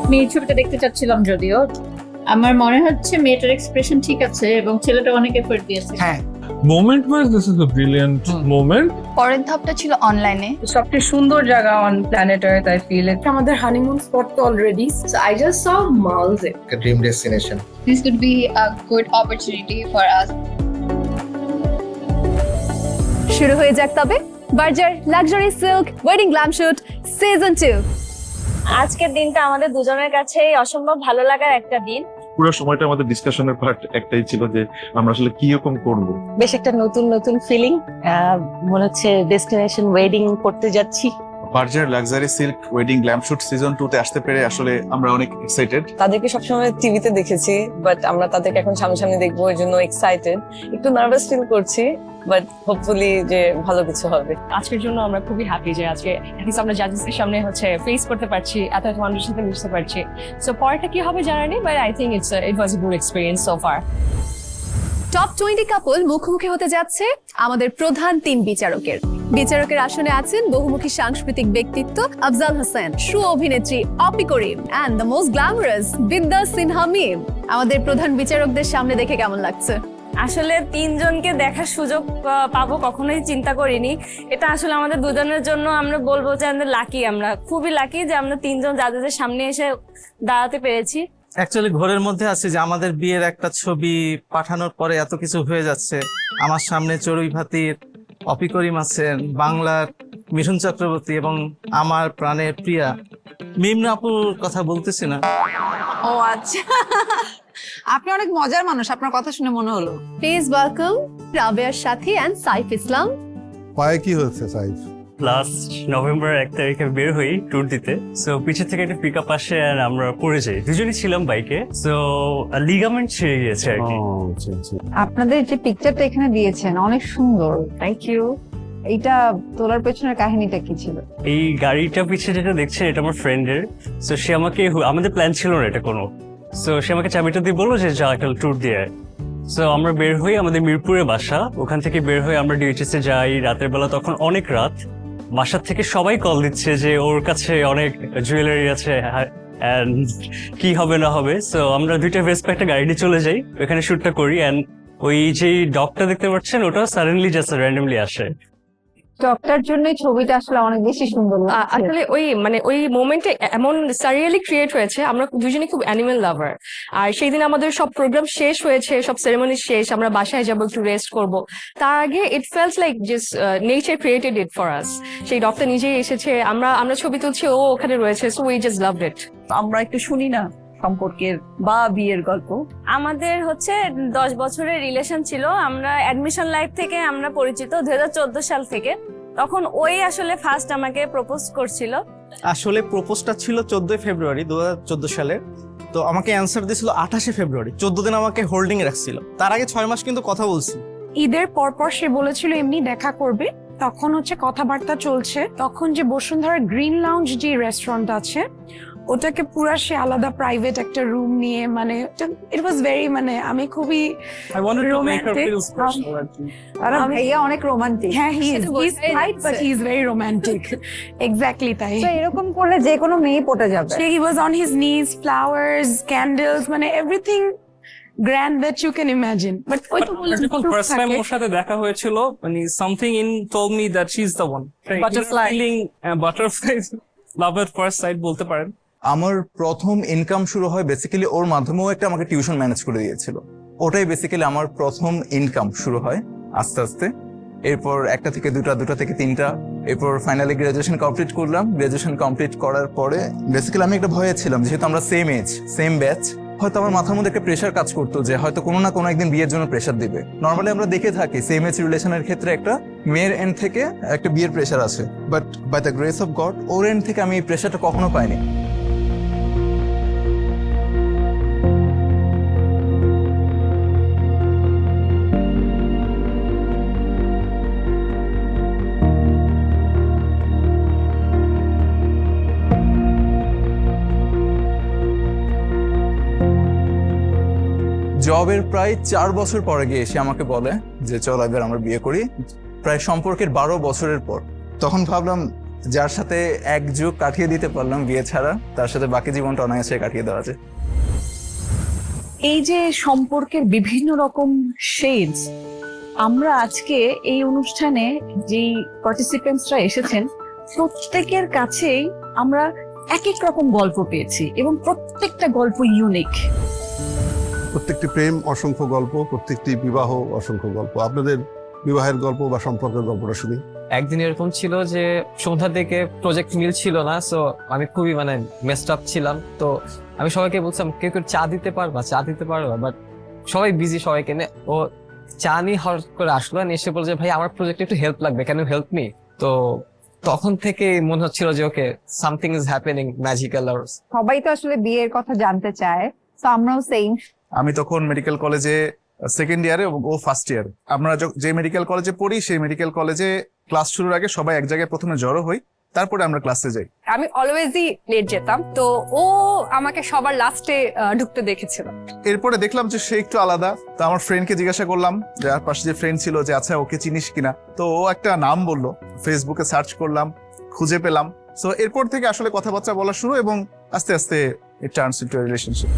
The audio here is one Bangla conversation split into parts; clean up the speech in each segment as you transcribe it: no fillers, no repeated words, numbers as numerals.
আমি এই ছবিটা দেখতে চাচ্ছিলাম, যদিও আমার মনে হচ্ছে মেয়েটার এক্সপ্রেশন ঠিক আছে এবং ছেলেটা অনেক এফোর্ট দিয়েছে। হ্যাঁ, Moment wise, this is a brilliant moment. পরের ধাপটা ছিল অনলাইনে। সবচেয়ে সুন্দর জায়গা on planet Earth I feel it. আমাদের হানিমুন স্পট তো already. So I just saw Maldives. A dream destination. This could be a good opportunity for us. শুরু হয়ে যাক তবে Berger luxury silk wedding glam shoot season 2। আজকের দিনটা আমাদের দুজনের কাছেই অসম্ভব ভালো লাগার একটা দিন। পুরো সময়টা আমাদের ডিসকাশনের পার্ট একটাই ছিল যে আমরা আসলে কি রকম করব। বেশ একটা নতুন ফিলিং, মনে হচ্ছে ডেস্টিনেশন ওয়েডিং করতে যাচ্ছি। Berger luxury silk wedding glam shoot season 2 তে আসতে পেরে আসলে আমরা অনেক এক্সাইটেড। তাদেরকে সবসময় টিভিতে দেখেছি, বাট আমরা তাদেরকে এখন সামনাসামনি দেখবো, এর জন্য এক্সাইটেড। একটু নার্ভাস ফিল করছি, বাট হোপফুলি যে ভালো কিছু হবে। আজকের জন্য আমরা খুবই হ্যাপি যে আজকে অ্যাটলিস্ট আমরা জাজেসদের সামনে ফেস করতে পারছি, এত মানুষের সাথে মিশতে পারছি। সো পরেরটা কি হবে জানা নেই, but I think it was a good experience so far. Top 20 কাপল মুখোমুখি হতে যাচ্ছে আমাদের প্রধান 3 বিচারকের। বিচারকের আসনে আছেন বহুমুখী সাংস্কৃতিক ব্যক্তিত্ব আফজাল হোসেন, সু অভিনেত্রী অপি করিম এন্ড দ্য মোস্ট গ্ল্যামারাস বিদ্যা সিনহা মিম। আমাদের প্রধান বিচারকদের সামনে দেখে কেমন লাগছে? আসলে তিনজনকে দেখার সুযোগ পাবো কখনোই চিন্তা করিনি। এটা আসলে আমাদের দুজনের জন্য আমরা বলবো যে আমরা লাকি, আমরা খুবই লাকি যে আমরা তিনজন জাজেসের সামনে এসে দাঁড়াতে পেরেছি। অ্যাকচুয়ালি ঘরের মধ্যে আছে যে আমাদের বিয়ের একটা ছবি পাঠানোর পরে এত কিছু হয়ে যাচ্ছে। আমার সামনে চড়ুই ভাতির অপি করিম আছেন, বাংলার মিঠুন চক্রবর্তী এবং আমার প্রাণের প্রিয়া মিম আপুর কথা বলতেছি না। ও আচ্ছা, আপনি অনেক মজার মানুষ, আপনার কথা শুনে মনে হলো। প্লিজ ওয়েলকাম রাবেয়ার সাথী এন্ড সাইফ ইসলাম। পায়ে কি হয়েছে সাইফ? লাস্ট নভেম্বর 1 তারিখে বের হই ট্যুর দিতে। সো পিছের থেকে একটা পিক আপ আসে আর আমরা পড়ে যাই, দুজনই ছিলাম বাইকে। সো লিগামেন্ট ছিঁড়ে গিয়েছে আর কি। আপনাদের যে পিকচারটা এখানে দিয়েছেন অনেক সুন্দর, থ্যাংক ইউ। এইটা তোলার পেছনের কাহিনীটা কি ছিল? এই গাড়িটা পিছে যেটা দেখছেন এটা আমার ফ্রেন্ডের। সো সে আমাকে, আমাদের প্ল্যান ছিল না এটা কোনো, সো সে আমাকে চাবিটা দিয়ে বললো যে যা একটা ট্যুর দিয়ে। সো আমরা বের হই, আমাদের মিরপুরে বাসা, ওখান থেকে বের হয়ে আমরা ডিএইচএস এ যাই। রাতের বেলা তখন অনেক রাত, বাসার থেকে সবাই কল দিচ্ছে যে ওর কাছে অনেক জুয়েলারি আছে and কি হবে না হবে। সো আমরা 2টা ভেসপা একটা গাড়ি নিয়ে চলে যাই, ওখানে শুটটা করি। অ্যান্ড ওই যে ডগটা দেখতে পাচ্ছেন ওটা সাডেনলি জাস্ট র্যান্ডমলি আসে। ডক্টর জন্য ছবিটা আসলে অনেক বেশি সুন্দর লাগছে। আসলে ওই মোমেন্টে এমন সারিয়ালি ক্রিয়েট হয়েছে, আমরা দুজনে খুব অ্যানিমেল লাভার। আর সেই দিন আমাদের সব প্রোগ্রাম শেষ হয়েছে, সব সেরেমনি শেষ, আমরা বাসায় যাবো, একটু রেস্ট করব। তার আগে it feels like just nature created it for us. সেই ডক্টর নিজেই এসেছে, আমরা ছবি তুলছি, ও ওখানে রয়েছে। So we just loved it. আমরা একটু শুনি না সম্পর্কের বা বিয়ের গল্প। আমাদের 10 বছরের রিলেশন ছিল। আমরা অ্যাডমিশন লাইফ থেকে আমরা পরিচিত 2014 সাল থেকে। তখন ওই আসলে ফার্স্ট আমাকে প্রপোজ করছিল। আসলে প্রপোজটা ছিল 14 ফেব্রুয়ারি 2014 সালে। তো আমাকে অ্যান্সার দিয়েছিল 28 ফেব্রুয়ারি। 14 দিন আমাকে হোল্ডিং এ রাখছিল। তার আগে 6 মাস কিন্তু কথা বলছি। ঈদের পরপর সে বলেছিল এমনি দেখা করবে। তখন কথাবার্তা চলছে। তখন যে বসুন্ধরা গ্রিন লাউঞ্জ যে রেস্টুরেন্ট আছে, ওটাকে পুরা সে আলাদা প্রাইভেট একটা রুম নিয়ে, মানে ইট ওয়াজ ভেরি, মানে আমি খুবই I wanted to make her feel special. আর ভাইয়া অনেক রোমান্টিক। হ্যাঁ, he is right, but he is very romantic. Exactly তাই। তো এরকম করলে যে কোনো মেয়ে পটে যাবে। He was on his knees, flowers, candles, মানে everything grand that you can imagine. But ওই তো ফার্স্ট টাইম ওর সাথে দেখা হয়েছিল, মানে something in told me that she is the one. Butterfly love at first sight বলতে পারেন। আমার প্রথম ইনকাম শুরু হয় বেসিক্যালি ওর মাধ্যমেও একটা আমাকে টিউশন ম্যানেজ করে দিয়েছিল। ওটাই বেসিক্যালি আমার প্রথম ইনকাম শুরু হয় আস্তে আস্তে। এরপর 1টা থেকে 2টা, 2টা থেকে 3টা, এরপর ফাইনালি গ্রাজুয়েশন কমপ্লিট করলাম। গ্রাজুয়েশন কমপ্লিট করার পরে বেসিক্যালি আমি একটা ভয়ে ছিলাম, যেহেতু আমরা সেম এজ সেম ব্যাচ, হয়তো আমার মাথার মধ্যে একটা প্রেশার কাজ করতো যে হয়তো কোনো না কোনো একদিন বিয়ের জন্য প্রেশার দিবে। নর্মালি আমরা দেখে থাকি সেম এজ রিলেশনের ক্ষেত্রে একটা মেয়ের এন্ড থেকে একটা বিয়ের প্রেশার আছে, but by the grace of God ওর এন্ড থেকে আমি এই প্রেশারটা কখনো পাইনি। জবের প্রায় 4 বছর পরে গিয়ে এসে আমাকে বলে যে চল এবার আমরা বিয়ে করি। প্রায় সম্পর্কের 12 বছরের পর। তখন ভাবলাম যার সাথে এক যুগ কাটিয়ে দিতে পারলাম বিয়ে ছাড়া, তার সাথে বাকি জীবনটা অনায়াসে কাটিয়ে দেওয়া যায়। এই যে সম্পর্কের বিভিন্ন রকম শেডস, আমরা আজকে এই অনুষ্ঠানে যেই পার্টিসিপেন্টসরা এসেছেন প্রত্যেকের কাছেই আমরা এক এক রকম গল্প পেয়েছি এবং প্রত্যেকটা গল্প ইউনিক। প্রত্যেকটি প্রেম অসংখ্য গল্প, প্রত্যেকটি বিবাহ অসংখ্য গল্প। আপনাদের বিবাহের গল্প বা সম্পর্কের গল্পটা শুনি। একদিন এরকম ছিল যে সন্ধ্যার দিকে প্রজেক্ট মিল ছিল না, সো আমি খুবই মেসড আপ ছিলাম। তো আমি সবাইকে বলছিলাম কেউ কেউ চা দিতে পারবা, বাট সবাই বিজি, সবাইকে ও চা নিয়ে হঠাৎ করে আসলো, এসে বলছে ভাই আমার প্রজেক্টে একটু হেল্প লাগবে, ক্যান ইউ হেল্প মি? তো তখন থেকে মনে হচ্ছিল যে ওকে সামথিং ইজ হ্যাপেনিং ম্যাজিক্যাল। সবাই তো আসলে বিয়ের কথা জানতে চায়, তো আমরাও সেম। আমি তখন মেডিকেল কলেজে সেকেন্ড ইয়ারে এবং ও ফার্স্ট ইয়ার। আমরা যে মেডিকেল কলেজে পড়ি সেই মেডিকেল কলেজে ক্লাস শুরুর আগে সবাই এক জায়গায় প্রথমে জড়ো হই, তারপরে আমরা ক্লাসে যাই। আমি অলওয়েজই লেট যেতাম, তো ও আমাকে সবার লাস্টে ঢুকতে দেখেছিল। এরপরে দেখলাম যে সে একটু আলাদা, তো আমার ফ্রেন্ডকে জিজ্ঞাসা করলাম, যার পাশে যে ফ্রেন্ড ছিল, যে আচ্ছা ওকে চিনিস কিনা। তো ও একটা নাম বললো, ফেসবুকে সার্চ করলাম, খুঁজে পেলাম। সো এরপর থেকে আসলে কথাবার্তা বলা শুরু এবং আস্তে আস্তে it turns into a relationship.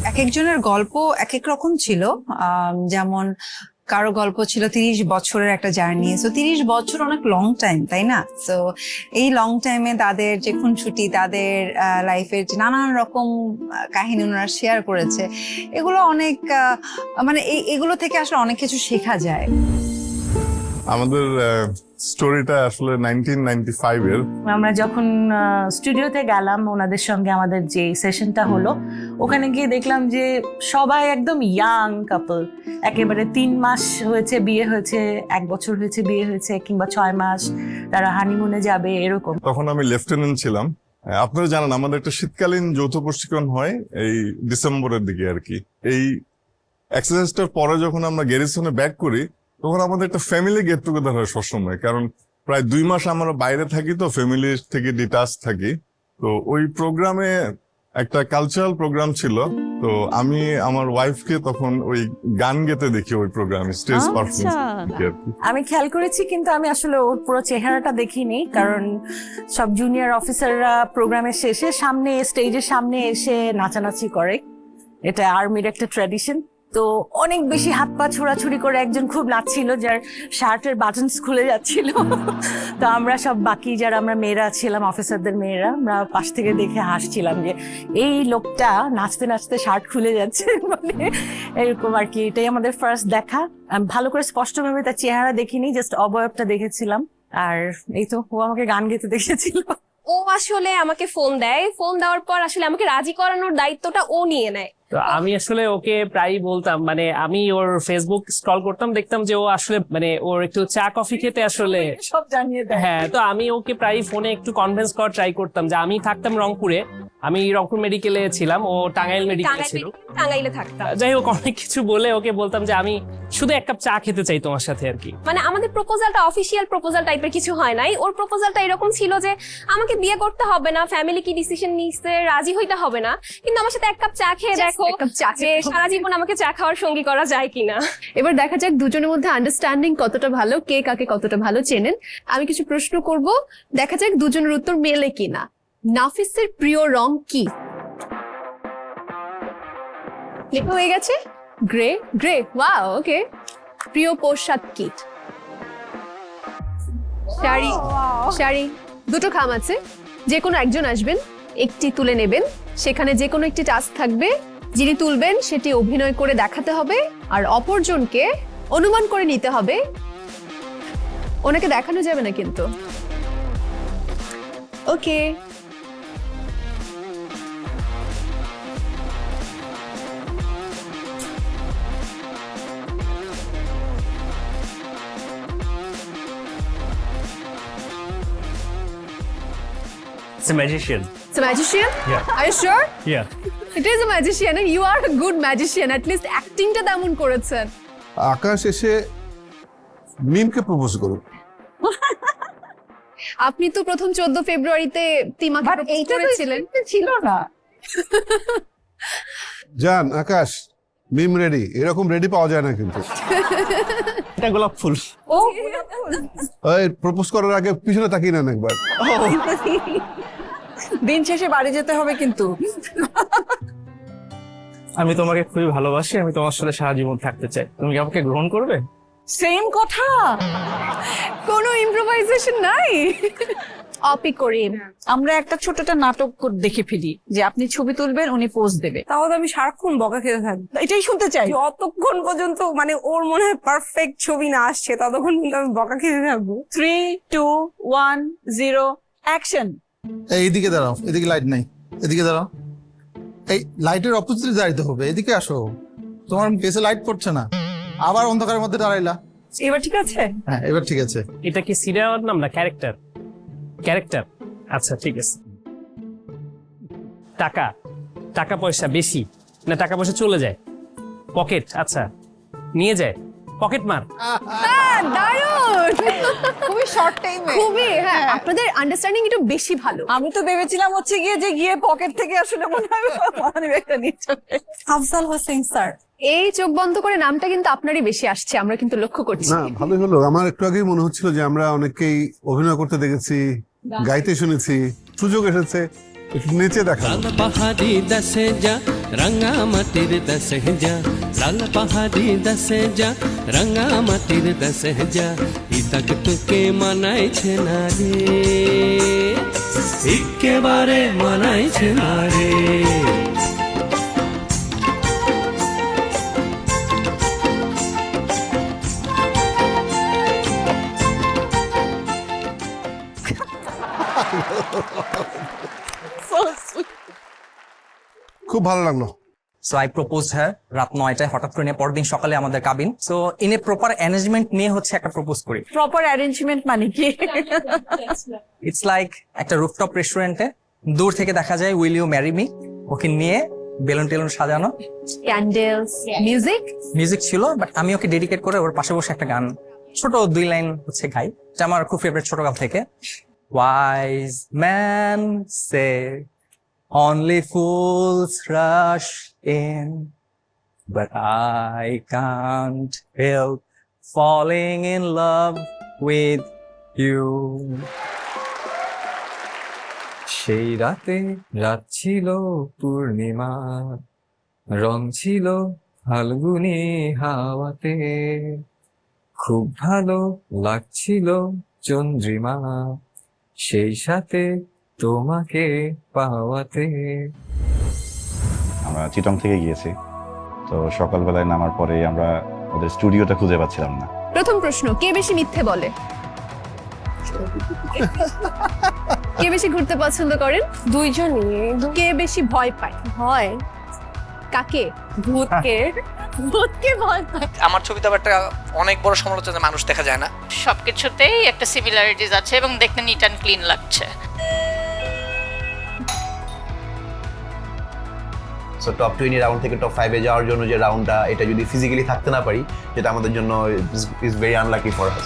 এক একজনের গল্প এক এক রকম ছিল। যেমন কারো গল্প ছিল 30 বছরের একটা জার্নি। সো 30 বছর অনেক লং টাইম, তাই না? সো এই লং টাইমে তাদের যে খুনসুটি, তাদের লাইফের যে নানান রকম কাহিনী ওনারা শেয়ার করেছে, এগুলো অনেক এগুলো থেকে আসলে অনেক কিছু শেখা যায়। আমাদের স্টোরিটা আসলে 1995 এর। আমরা যখন স্টুডিওতে গেলাম ওনাদের সঙ্গে, আমাদের যে সেশনটা হলো, ওখানে গিয়ে দেখলাম যে সবাই একদম ইয়াং কাপল। একেবারে 3 মাস হয়েছে বিয়ে হয়েছে, 1 বছর হয়েছে বিয়ে হয়েছে, কিংবা 6 মাস তারা হানিমুনে যাবে, এরকম। তখন আমি লেফটেন্যান্ট ছিলাম। আপনারা জানেন আমাদের একটা শীতকালীন যৌথ প্রশিক্ষণ হয় এই ডিসেম্বরের দিকে আর কি। এই এক্সারসাইজটার পরে যখন আমরা গ্যারিসনে ব্যাক করি, তখন আমাদের একটা ফ্যামিলি গেট টুগেদার হয় সবসময়, কারণ প্রায় 2 মাস আমরা বাইরে থাকি, তো ফ্যামিলির থেকে ডিটাচ থাকি। তো ওই প্রোগ্রামে একটা কালচারাল প্রোগ্রাম ছিল, তো আমি আমার ওয়াইফকে তখন ওই গান গেতে দেখি ওই প্রোগ্রামে, স্টেজ পারফরমেন্স। আমি খেয়াল করেছি, কিন্তু আমি আসলে ওর পুরো চেহারাটা দেখিনি, কারণ সব জুনিয়র অফিসাররা প্রোগ্রামের শেষে স্টেজের সামনে এসে নাচানাচি করে, এটা আর্মির একটা ট্র্যাডিশন। তো অনেক বেশি হাত পা ছোড়াছুড়ি করে একজন খুব নাচছিল, যার শার্টের বাটনস খুলে যাচ্ছিল। তো আমরা সব বাকি যারা আমরা মেয়েরা ছিলাম, অফিসারদের মেয়েরা, আমরা পাশ থেকে দেখে হাসছিলাম যে এই লোকটা নাচতে নাচতে শার্ট খুলে যাচ্ছে, মানে এরকম আর কি। এটাই আমাদের ফার্স্ট দেখা। আমি ভালো করে স্পষ্টভাবে তার চেহারা দেখিনি, জাস্ট অবয়বটা দেখেছিলাম। আর এই তো ও আমাকে গান গেতে দেখেছিল। ও আসলে আমাকে ফোন দেওয়ার পর আসলে আমাকে রাজি করানোর দায়িত্বটা ও নিয়ে নেয়। তো আমি আসলে ওকে প্রায়ই বলতাম, আমি ওর ফেসবুক স্ক্রল করতাম, দেখতাম যে ও আসলে ওর একটু চা কফি খেতে আসলে সব জানিয়ে দেয়। হ্যাঁ, তো আমি ওকে প্রায় ফোনে একটু কনভিন্স করার ট্রাই করতাম যে আমি থাকতাম রংপুরে, আমি রংপুর মেডিকেলে ছিলাম, ও টাঙ্গাইল মেডিকেলে ছিল, টাঙ্গাইলে থাকতাম। যাই হোক অনেক কিছু বলে ওকে বলতাম যে আমি শুধু 1 কাপ চা খেতে চাই তোমার সাথে আর কি। আমাদের প্রপোজালটা অফিসিয়াল প্রপোজাল টাইপের কিছু হয় নাই। ওর প্রপোজালটা এরকম ছিল যে আমাকে বিয়ে করতে হবে না, ফ্যামিলি কি ডিসিশন নিচ্ছে রাজি হইতে হবে না, কিন্তু আমার সাথে 1 কাপ চা খেয়ে দেখো যে সারা জীবন আমাকে চা খাওয়ার সঙ্গী করা যায় কিনা। এবার দেখা যাক দুজনের মধ্যে আন্ডারস্ট্যান্ডিং কতটা ভালো, কে কাকে কতটা ভালো চেনেন। আমি কিছু প্রশ্ন করব, দেখা যাক দুজনের উত্তর মেলে কিনা। নাফিসের প্রিয় রং কি? লেখা হয়ে গেছে গ্রে। ওয়াও, ওকে। প্রিয় পোশাক কি? শাড়ি। 2টো খাম আছে, যে কোনো একজন আসবেন, একটি তুলে নেবেন, সেখানে যে কোনো একটি টাস্ক থাকবে, যিনি তুলবেন সেটি অভিনয় করে দেখাতে হবে, আর অপরজনকে অনুমান করে নিতে হবে। ওনাকে দেখানো যাবে না কিন্তু। ওকে, It's a magician. It's a magician? Yeah. Are you sure? Yeah. It is a magician and you are a good magician. At least actingটা তেমন করেছেন। আকাশ এসে মিমকে প্রপোজ করুন। আপনি তো প্রথম 14 ফেব্রুয়ারিতে তিমাকে প্রপোজ করেছিলেন। ছিল না। জান আকাশ, মিম রেডি। এরকম রেডি পাওয়া যায় না কিন্তু। এটা গোলাপ ফুল। ও ওই প্রপোজ করার আগে পিছনে তাকিয়ে নেন একবার। দিন শেষে বাড়ি যেতে হবে কিন্তু। আমি তোমাকে খুবই ভালোবাসি, আমি তোমার সাথে সারা জীবন থাকতে চাই, তুমি কি আমাকে গ্রহণ করবে? সেম কথা, কোনো ইম্প্রোভাইজেশন নাই। অপি করিম, আমরা একটা ছোট একটা নাটক দেখে ফেলি যে আপনি ছবি তুলবেন, উনি পোজ দেবে, তাহলে আমি সারাক্ষণ বকা খেতে থাকবো। এটাই শুনতে চাই, যতক্ষণ পর্যন্ত মানে ওর মনে হয় পারফেক্ট ছবি না আসছে ততক্ষণ কিন্তু আমি বকা খেতে থাকবো। 3, 2, 1, 0 অ্যাকশন। এইদিকে দাঁড়াও, এদিকে লাইট নাই, এদিকে দাঁড়াও। এই লাইটের অপোজিটে দাঁড়াইতে হবে, এদিকে আসো। তোমার ফেসে লাইট পড়ছে না, আবার অন্ধকারের মধ্যে দাঁড়াইলা। এবার ঠিক আছে? হ্যাঁ এবার ঠিক আছে। এটা কি সিরিয়াল নাম না ক্যারেক্টার? ক্যারেক্টার, আচ্ছা ঠিক আছে। টাকা, টাকা পয়সা বেশি না টাকা পয়সা চলে যায়? পকেট, আচ্ছা নিয়ে যায়, পকেট মার। দারুণ, খুবই শর্ট টাইমে। খুবই, হ্যাঁ আপনাদের আন্ডারস্ট্যান্ডিং একটু বেশি ভালো। আমি তো ভেবেছিলাম হচ্ছে গিয়ে যে গিয়ে পকেট থেকে আসলে মনে হয় মানিব্যাগটা নিয়ে যাবে। আফজাল হোসেন স্যার, এই চোখ বন্ধ করে নামটা কিন্তু আপনারই বেশি আসছে, আমরা কিন্তু লক্ষ্য করছি। না ভালোই হলো, আমার একটু আগেই মনে হচ্ছিল যে আমরা অনেকেই অভিনয় করতে দেখেছি, গাইতে শুনেছি, সুযোগ এসেছে একটু নেচে দেখা। লাল পাহাড়ি দশে যা রঙা মাটির দশে যা, লাল পাহাড়ি দশে যা রঙা মাটির দশে যা, ইতক তোকে মানাইছে না রে, একেবারে মানাইছে না রে। খুব ভালো লাগলো। সো আই প্রপোজ হ্যাঁ রাত 9টায়, হঠাৎ করে নিয়ে পরের দিন সকালে আমাদের কাবিন। So in a proper arrangement নিয়ে হচ্ছে একটা প্রপোজ করি। প্রপার অ্যারেঞ্জমেন্ট মানে কি? ইটস লাইক একটা রুফটপ রেস্টুরেন্টে দূর থেকে দেখা যায় উইল ইউ ম্যারি মি, ওকে নিয়ে বেলুন টেলুন সাজানো, ক্যান্ডেলস, মিউজিক। মিউজিক ছিল বাট আমি ওকে ডেডিকেট করে ওর পাশে বসে একটা গান ছোট 2 লাইন হচ্ছে গাই, এটা আমার খুব ফেভারিট ছোটকাল থেকে। Wise man say only fools rush in, but I can't help falling in love with you. সেই রাতে রাত ছিল পূর্ণিমা, রং ছিল ফাল্গুনি হাওয়াতে, খুব ভালো লাগছিল চন্দ্রিমা, সেই সাথে তোমাকে পাওয়াতে। আমরা চিটং থেকে গিয়েছি, তো সকালবেলায় নামার পরে আমরা ওদের স্টুডিওটা খুঁজে পাচ্ছিলাম না। প্রথম প্রশ্ন, কে বেশি মিথ্যে বলে? কে বেশি ঘুরতে পছন্দ করেন? দুইজনই। কে বেশি ভয় পায়? হয় কাকে? ভূতকে। ভূতকে ভয় পায়। আমার ছবিতে আবার একটা অনেক বড় সমালোচনা, মানুষ দেখা যায় না। সবকিছুতেই একটা সিমিলারিটিস আছে এবং দেখতে নিট অ্যান্ড ক্লিন লাগছে। সো টপ 20 রাউন্ড থেকে টপ 5 এ যাওয়ার জন্য যে রাউন্ডটা, এটা যদি ফিজিক্যালি থাকতে না পারি, যেটা আমাদের জন্য is very unlucky for us.